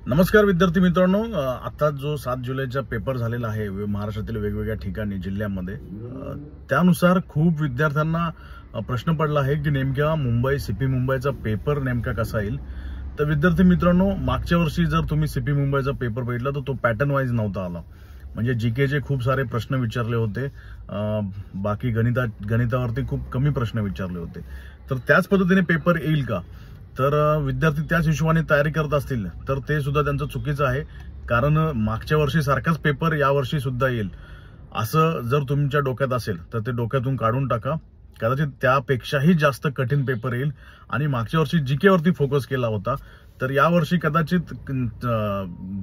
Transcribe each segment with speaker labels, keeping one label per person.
Speaker 1: नमस्कार विद्यार्थी मित्रांनो, आता जो 7 जुलैचा पेपर झालेला आहे महाराष्ट्रातील वेगवेगळ्या ठिकाणी जिल्ह्यांमध्ये, त्यानुसार खूप विद्यार्थ्यांना प्रश्न पडला आहे की नेमक्या मुंबई सीपी मुंबईचा पेपर नेमका कसा येईल। तर विद्यार्थी मित्रांनो, मागच्या वर्षी जर तुम्ही सीपी मुंबईचा पेपर बघितला तर तो पॅटर्न वाईज नव्हता आला। म्हणजे जीकेचे खूप सारे प्रश्न विचारले होते, बाकी गणितावरती खूप कमी प्रश्न विचारले होते। तर त्याच पद्धतीने पेपर येईल का, तर विद्यार्थी त्याच हिशोबाने तयारी करत असतील तर ते सुद्धा त्यांचं चुकीचं आहे। कारण मागच्या वर्षी सारखाच पेपर या वर्षी सुद्धा येईल असं जर तुमच्या डोक्यात असेल तर ते डोक्यातून काढून टाका। कदाचित त्यापेक्षाही जास्त कठीण पेपर येईल आणि मागच्या वर्षी जीके वरती फोकस केला होता, तर या वर्षी कदाचित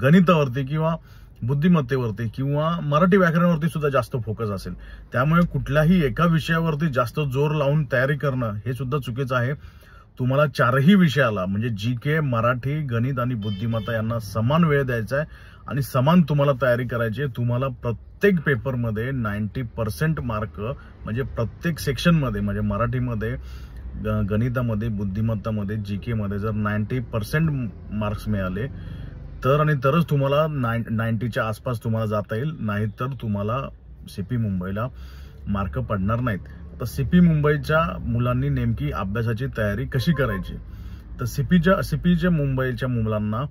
Speaker 1: गणितावरती किंवा बुद्धिमत्तेवरती किंवा मराठी व्याकरणावरती सुद्धा जास्त फोकस असेल। त्यामुळे कुठल्याही एका विषयावरती जास्त जोर लावून तयारी करणं हे सुद्धा चुकीचं आहे। तुम्हाला चारही विषयाला म्हणजे जीके, मराठी, गणित आणि बुद्धिमत्ता यांना समान वेळ द्यायचा आहे आणि समान तुम्हाला तयारी करायची आहे। तुम्हाला प्रत्येक पेपरमध्ये 90% मार्क, म्हणजे प्रत्येक सेक्शनमध्ये, म्हणजे मराठीमध्ये, गणितामध्ये, बुद्धिमत्तामध्ये, जीके मध्ये जर 90% मार्क्स मिळाले तर आणि तरच तुम्हाला 90च्या आसपास तुम्हाला जाता येईल, नाहीतर तुम्हाला सीपी मुंबईला मार्क पडणार नाहीत। तर सीपी मुंबईच्या मुलांनी नेमकी अभ्यासाची तयारी कशी करायची, तर सीपीच्या मुंबईच्या मुलांना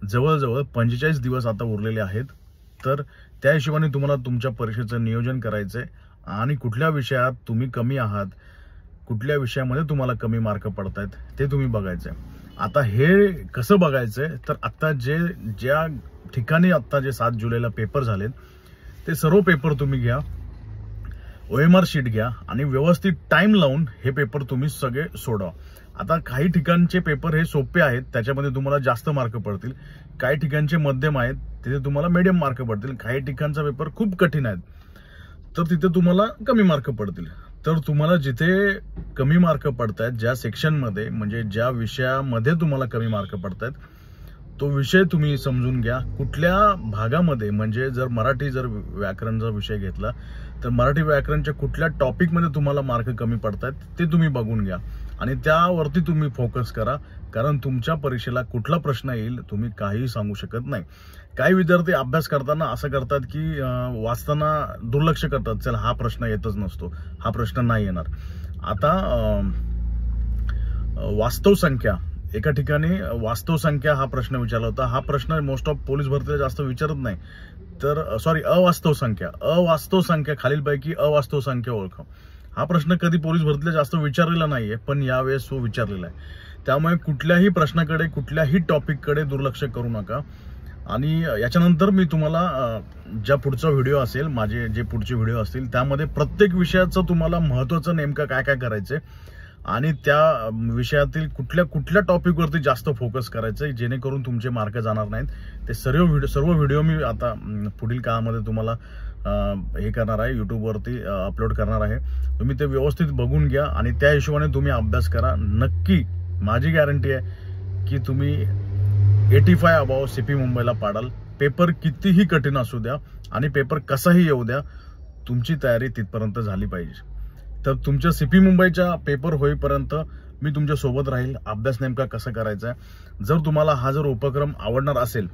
Speaker 1: जवळजवळ 45 दिवस आता उरलेले आहेत। तर त्या हिशोबाने तुम्हाला तुमच्या परीक्षेचं नियोजन करायचंय आणि कुठल्या विषयात तुम्ही कमी आहात, कुठल्या विषयामध्ये तुम्हाला कमी मार्क पडतायत ते तुम्ही बघायचंय। आता हे कसं बघायचंय, तर आता ज्या ठिकाणी आता जे 7 जुलैला पेपर झालेत ते सर्व पेपर तुम्ही घ्या, OMR शीट घ्या आणि व्यवस्थित टाइम लावून हे पेपर तुम्ही सगळे सोडवा। आता काही ठिकाणचे पेपर हे सोपे आहेत, त्याच्यामध्ये तुम्हाला जास्त मार्क पडतील, काही ठिकाणचे मध्यम आहेत तिथे तुम्हाला मीडियम मार्क पडतील, काही ठिकाणचा पेपर खूप कठीण आहेत तर तिथे तुम्हाला कमी मार्क पडतील। तर तुम्हाला जिथे कमी मार्क पडतायत, ज्या सेक्शनमध्ये म्हणजे ज्या विषयामध्ये तुम्हाला कमी मार्क पडतायत तो विषय तुम्ही समजून घ्या। कुठल्या भागामध्ये, म्हणजे जर मराठी व्याकरणचा विषय घेतला तर मराठी व्याकरणच्या कुठल्या टॉपिकमध्ये तुम्हाला मार्क कमी पडतायत ते तुम्ही बघून घ्या आणि त्यावरती तुम्ही फोकस करा। कारण तुमच्या परीक्षेला कुठला प्रश्न येईल तुम्ही काही सांगू शकत नाही। काही विद्यार्थी अभ्यास करताना असं करतात की वाचताना दुर्लक्ष करतात, चल हा प्रश्न येतच नसतो, हा प्रश्न नाही येणार। आता वास्तव संख्या, एका ठिकाणी वास्तव संख्या हा प्रश्न विचारला होता। हा प्रश्न मोस्ट ऑफ पोलीस भरतीला जास्त विचारत नाही, तर अवास्तव संख्या खालीलपैकी अवास्तव संख्या ओळखा, हा प्रश्न कधी पोलीस भरतीला जास्त विचारलेला नाहीये, पण यावेळेस तो विचारलेला आहे। त्यामुळे कुठल्याही प्रश्नाकडे, कुठल्याही टॉपिककडे दुर्लक्ष करू नका। आणि याच्यानंतर मी तुम्हाला ज्या पुढचा व्हिडिओ असेल, माझे जे पुढचे व्हिडिओ असतील त्यामध्ये प्रत्येक विषयाचं तुम्हाला महत्त्वाचं नेमकं काय काय करायचंय आणि त्या विषयातील कुठल्या टॉपिकवरती जास्त फोकस करायचं जेणेकरून तुमचे मार्क जाणार नाहीत, ते सर्व व्हिडिओ मी आता पुढील काळामध्ये तुम्हाला हे करणार आहे, यूट्यूबवरती अपलोड करणार आहे। तुम्ही ते व्यवस्थित बघून घ्या आणि त्या हिशोबाने तुम्ही अभ्यास करा। नक्की माझी गॅरंटी आहे की तुम्ही 85 अबाव सीपी मुंबईला पाडाल। पेपर कितीही कठीण असू द्या आणि पेपर कसाही येऊ द्या, तुमची तयारी तिथपर्यंत झाली पाहिजे। तर तुमच्या सीपी मुंबईच्या पेपर होईपर्यंत मी तुमच्या सोबत राहील, अभ्यास नेमका कसा करायचा आहे। जर तुम्हाला हा उपक्रम आवडणार असेल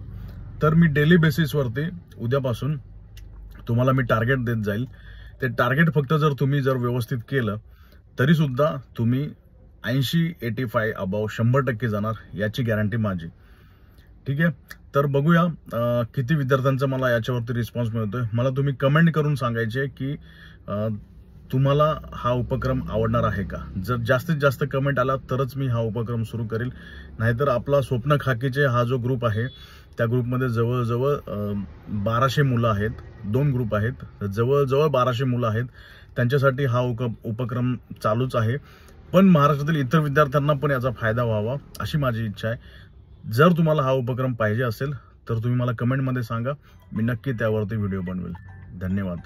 Speaker 1: तर मी डेली बेसिसवरती उद्यापासून तुम्हाला मी टार्गेट देत जाईल। ते टार्गेट फक्त जर तुम्ही व्यवस्थित केलं तरी सुद्धा तुम्ही 85 अबाव 100% जाणार, याची गॅरंटी माझी। ठीक आहे, तर बघूया किती विद्यार्थ्यांचा मला याच्यावरती रिस्पॉन्स मिळतोय। मला तुम्ही कमेंट करून सांगायचे की तुम्हाला हा उपक्रम आवडणार आहे का। जर जास्तीत जास्त कमेंट आला तरच मी हा उपक्रम सुरू करेल, नाहीतर आपला स्वप्न खाकीचे हा जो ग्रुप आहे त्या ग्रुपमध्ये जवळजवळ 1200 मुलं आहेत, 2 ग्रुप आहेत, जवळजवळ 1200 मुलं आहेत, त्यांच्यासाठी हा उपक्रम चालूच आहे। पण महाराष्ट्रातील इतर विद्यार्थ्यांना पण याचा फायदा व्हावा अशी माझी इच्छा आहे। जर तुम्हाला हा उपक्रम पाहिजे असेल तर तुम्ही मला कमेंटमध्ये सांगा, मी नक्की त्यावरती व्हिडिओ बनवेल। धन्यवाद।